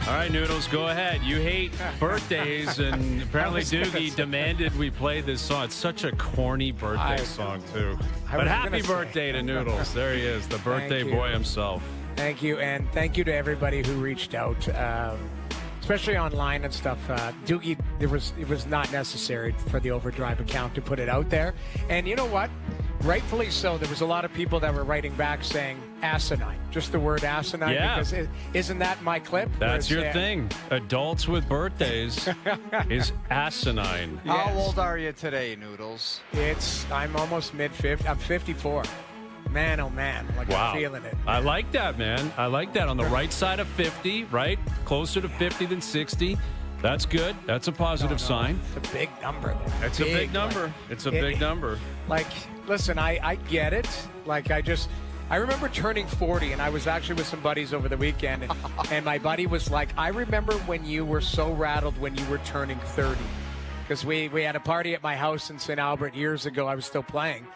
All right, Noodles, go ahead. You hate birthdays, and apparently Doogie demanded we play this song. It's such a corny birthday song, too. But happy birthday to Noodles. There he is, the birthday boy himself. Thank you, and thank you to everybody who reached out, especially online and stuff. Doogie, it was not necessary for the Overdrive account to put it out there. And you know what? Rightfully so. There was a lot of people that were writing back saying asinine, just the word asinine. Yeah. Because isn't that my clip? That's your thing. Adults with birthdays is asinine. How old are you today, Noodles? I'm almost mid-50. I'm 54. Man, oh man, Wow. I'm feeling it. I like that, man. I like that. On the right side of 50, right? Closer to 50 than 60. That's good. That's a positive sign. It's a big number, though. It's a big number. It's a big number. Like, listen, I get it. Like, I remember turning 40, and I was actually with some buddies over the weekend, and my buddy was like, I remember when you were so rattled when you were turning 30. Because we had a party at my house in St. Albert years ago. I was still playing.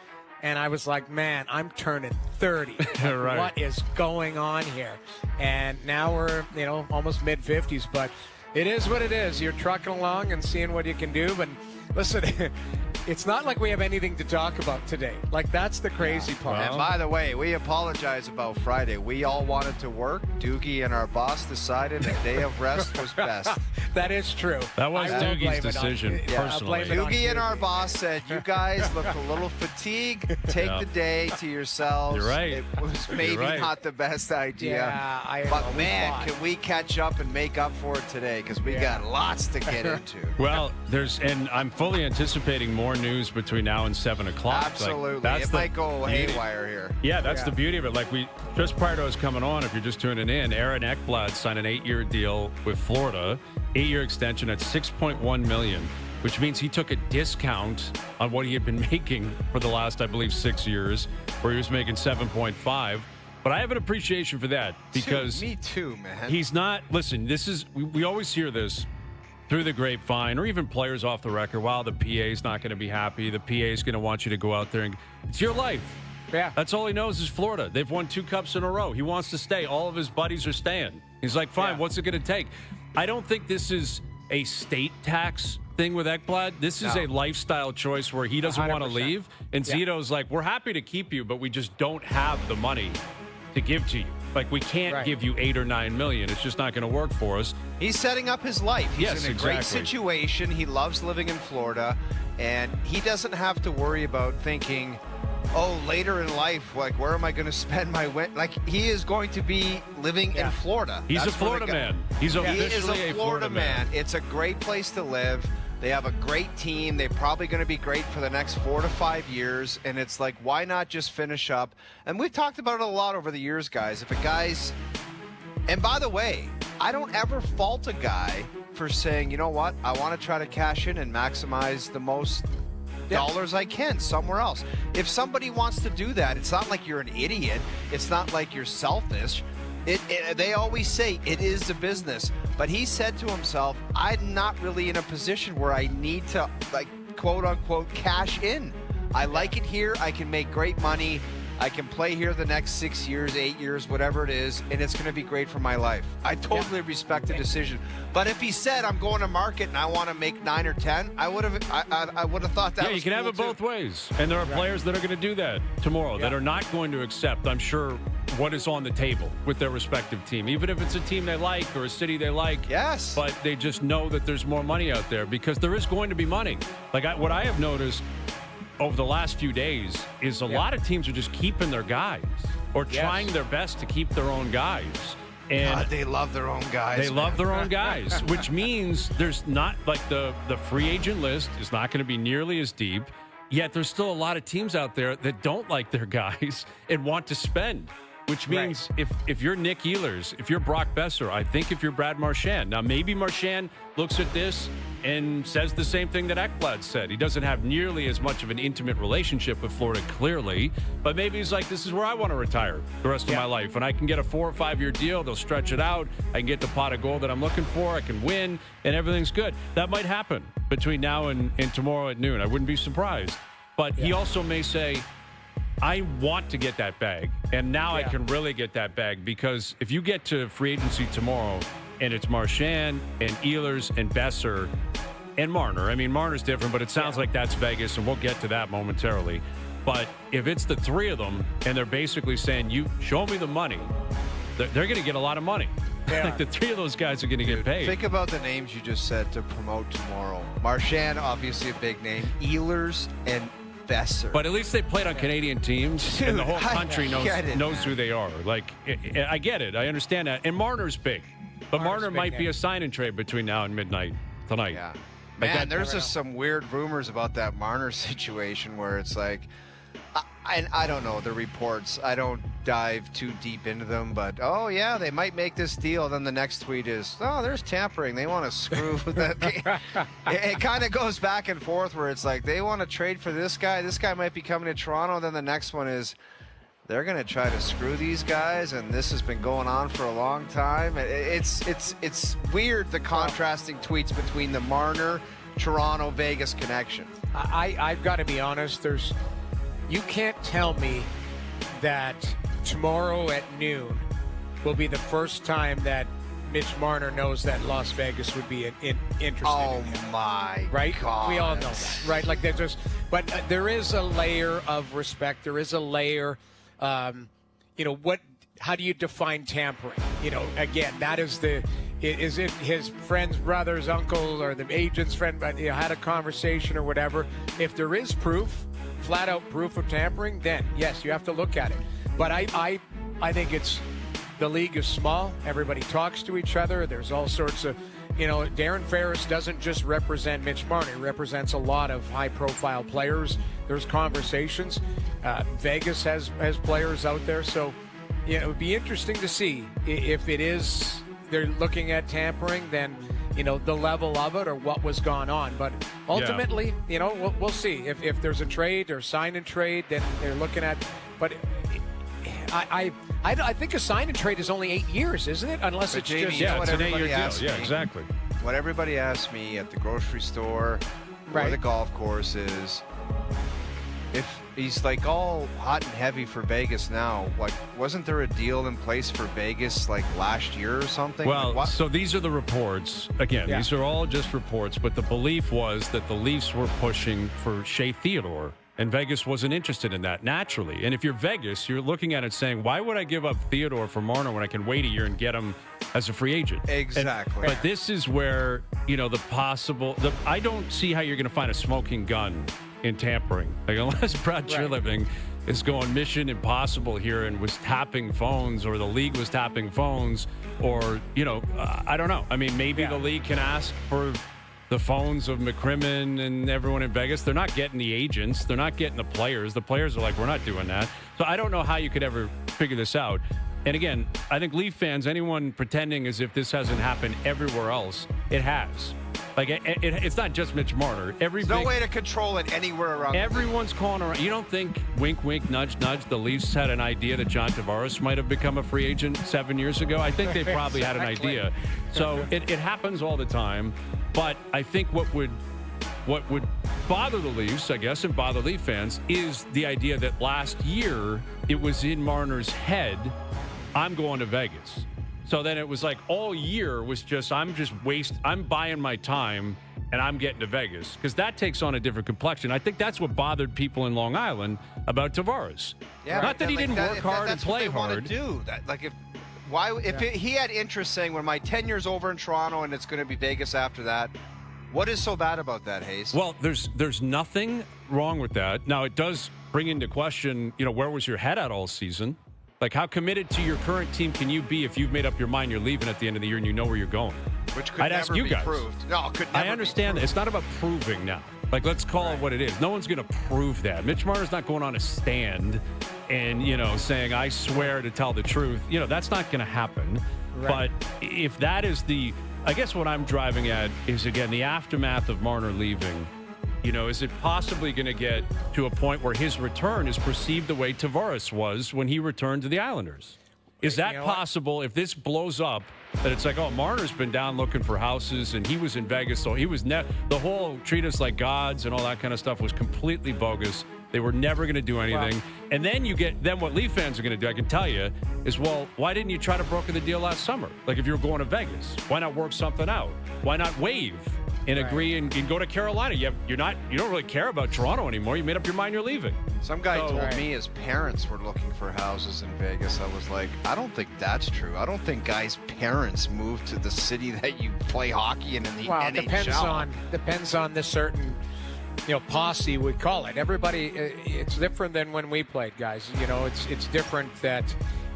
And I was like, man, I'm turning 30. Right. What is going on here? And now we're, almost mid-50s, but it is what it is. You're trucking along and seeing what you can do. But listen, it's not like we have anything to talk about today. Like, that's the crazy part. And by the way, we apologize about Friday. We all wanted to work. Doogie and our boss decided a day of rest was best. That is true. That was Doogie's decision, personally. Doogie and our boss said, you guys look a little fatigued. Take the day to yourselves. You're right. It was maybe not the best idea. Yeah, but man, can we catch up and make up for it today? Because we got lots to get into. Well, and I'm fully anticipating more news between now and 7 o'clock. Absolutely. Like, it might go haywire here. Yeah, that's the beauty of it. Like, just prior to us coming on, if you're just tuning in, Aaron Ekblad signed an 8-year deal with Florida, 8-year extension at $6.1 million, which means he took a discount on what he had been making for the last, I believe, 6 years, where he was making 7.5. But I have an appreciation for that because me too, man. He's not. Listen, we always hear this through the grapevine, or even players off the record. Wow, the PA's not going to be happy. The PA's going to want you to go out there and it's your life. Yeah. That's all he knows is Florida. They've won 2 cups in a row. He wants to stay. All of his buddies are staying. He's like, fine, what's it going to take? I don't think this is a state tax thing with Ekblad. This is a lifestyle choice where he doesn't want to leave. And Zito's like, we're happy to keep you, but we just don't have the money to give to you. Like, we can't give you $8 or $9 million. It's just not going to work for us. He's setting up his life. He's in a great situation. He loves living in Florida, and he doesn't have to worry about thinking, later in life, like, where am I going to spend my winter? Like, he is going to be living in Florida. He's a Florida man. He's officially a Florida man. It's a great place to live. They have a great team. They're probably going to be great for the next 4 to 5 years. And it's like, why not just finish up? And we've talked about it a lot over the years, guys. If a guy's... And by the way, I don't ever fault a guy for saying, you know what? I want to try to cash in and maximize the most dollars I can somewhere else. If somebody wants to do that, it's not like you're an idiot. It's not like you're selfish. They always say it is a business, but he said to himself, I'm not really in a position where I need to, like, quote unquote, cash in. I like it here. I can make great money. I can play here the next 6 years, 8 years, whatever it is, and it's going to be great for my life. I totally respect the decision. But if he said, I'm going to market and I want to make 9 or 10, I would have thought that was you can have it both ways. And there are players that are going to do that tomorrow that are not going to accept, I'm sure, what is on the table with their respective team, even if it's a team they like or a city they like. Yes. But they just know that there's more money out there because there is going to be money. Like, what I have noticed over the last few days is a lot of teams are just keeping their guys or trying their best to keep their own guys. And God, they love their own guys. They love their own guys, which means there's not, like, the free agent list is not going to be nearly as deep. Yet there's still a lot of teams out there that don't like their guys and want to spend. Which means if you're Nick Ehlers, if you're Brock Besser, I think if you're Brad Marchand. Now, maybe Marchand looks at this and says the same thing that Ekblad said. He doesn't have nearly as much of an intimate relationship with Florida, clearly. But maybe he's like, this is where I want to retire the rest of my life. And I can get a 4 or 5 year deal. They'll stretch it out. I can get the pot of gold that I'm looking for. I can win, and everything's good. That might happen between now and tomorrow at noon. I wouldn't be surprised. But he also may say, I want to get that bag, and now I can really get that bag, because if you get to free agency tomorrow and it's Marchand and Ehlers and Besser and Marner. I mean, Marner's different, but it sounds like that's Vegas, and we'll get to that momentarily. But if it's the three of them, and they're basically saying, you show me the money, they're going to get a lot of money. Like the three of those guys are going to get paid. Think about the names you just said to promote tomorrow. Marchand, obviously a big name. Ehlers and Besser. But at least they played on Canadian teams, Dude, and the whole country knows man. who they are. Like, I get it. I understand that. And Marner's big. But Marner might be a sign and trade between now and midnight tonight. Yeah. Like Man, there's just some weird rumors about that Marner situation where it's like, and I don't know the reports. I don't dive too deep into them, but oh yeah, they might make this deal. Then the next tweet is, oh, there's tampering. They want to screw that. It kind of goes back and forth where it's like they want to trade for this guy. This guy might be coming to Toronto. Then the next one is they're going to try to screw these guys, and this has been going on for a long time. It's weird, the contrasting tweets between the Marner, Toronto, Vegas connection. I've got to be honest. You can't tell me that tomorrow at noon will be the first time that Mitch Marner knows that Las Vegas would be interested in him. My Right? God. We all know that, right? Like but there is a layer of respect. There is a layer, how do you define tampering? Again, that is is it his friend's brother's uncle or the agent's friend, but had a conversation or whatever. If there is proof, flat out proof of tampering, then yes, you have to look at it. But I think the league is small. Everybody talks to each other. There's all sorts of, Darren Ferris doesn't just represent Mitch Marner. He represents a lot of high-profile players. There's conversations. Vegas has players out there. So, it would be interesting to see if they're looking at tampering, then, the level of it or what was going on. But ultimately, we'll see. If there's a trade or sign and trade, then they're looking at. But I think a sign and trade is only 8 years, isn't it? Unless it's Jamie, just Yeah, it's an everybody 8-year deal. asks Yeah, me. exactly. What everybody asks me at the grocery store or the golf course is, if he's like all hot and heavy for Vegas now, like wasn't there a deal in place for Vegas like last year or something? Well, Like, so these are the reports. Again, these are all just reports, but the belief was that the Leafs were pushing for Shea Theodore, and Vegas wasn't interested in that naturally. And if you're Vegas, you're looking at it saying, why would I give up Theodore for Marner when I can wait a year and get him as a free agent? Exactly. But this is where, I don't see how you're going to find a smoking gun in tampering. Like, unless Brad Treliving is going mission impossible here and was tapping phones, or the league was tapping phones, or, I don't know. I mean, maybe the league can ask for the phones of McCrimmon and everyone in Vegas. They're not getting the agents. They're not getting the players. The players are like, we're not doing that. So I don't know how you could ever figure this out. And again, I think Leaf fans, anyone pretending as if this hasn't happened everywhere else, it has. Like, it's not just Mitch Marner. There's no way to control it anywhere around. Everyone's calling around. You don't think, wink, wink, nudge, nudge, the Leafs had an idea that John Tavares might have become a free agent 7 years ago? I think they probably had an idea. So it happens all the time. But I think what would bother the Leafs, I guess, and bother Leaf fans is the idea that last year it was in Marner's head, I'm going to Vegas. So then it was like all year was just, I'm buying my time and I'm getting to Vegas, because that takes on a different complexion. I think that's what bothered people in Long Island about Tavares. Yeah, not that he didn't work hard and play hard. That's what they want to do. That, like, he had interest saying, when my tenure's over in Toronto and it's going to be Vegas after that, what is so bad about that, Hayes? Well, there's nothing wrong with that. Now, it does bring into question, where was your head at all season? Like, how committed to your current team can you be if you've made up your mind you're leaving at the end of the year and you know where you're going? Which could I'd never ask you be guys. proved. No, it could never I understand be that. It's not about proving now. Like, let's call it what it is. No one's going to prove that. Mitch Marner's not going on a stand and, saying, I swear to tell the truth. That's not going to happen. Right. But if that is I guess what I'm driving at is, again, the aftermath of Marner leaving. Is it possibly going to get to a point where his return is perceived the way Tavares was when he returned to the Islanders? Is that You know what? possible if this blows up? That it's like, oh, Marner's been down looking for houses, and he was in Vegas, so he was the whole treat us like gods and all that kind of stuff was completely bogus. They were never going to do anything. Wow. And then what Leaf fans are going to do, I can tell you, is, well, why didn't you try to broker the deal last summer? Like, if you were going to Vegas, why not work something out? Why not waive and agree and go to Carolina? You don't really care about Toronto anymore. You made up your mind you're leaving. Some guy told Right. me his parents were looking for houses in Vegas. I was like, I don't think that's true. I don't think guys' parents move to the city that you play hockey in the Well, NHL. depends on the certain, posse we call it. Everybody, it's different than when we played, guys. It's different that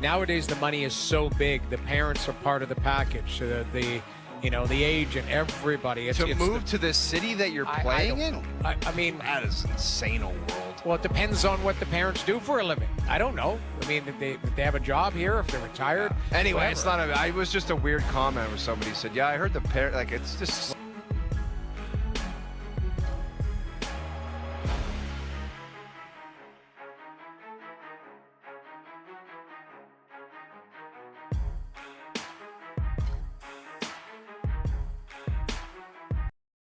nowadays the money is so big. The parents are part of the package. The agent, everybody. To move to the city that you're playing in? I mean, That is insane a world. well, it depends on what the parents do for a living. I don't know. I mean, if they have a job here, if they're retired. Anyway, whatever. it's not. It was just a weird comment where somebody said, "Yeah, I heard the parent." Like, it's just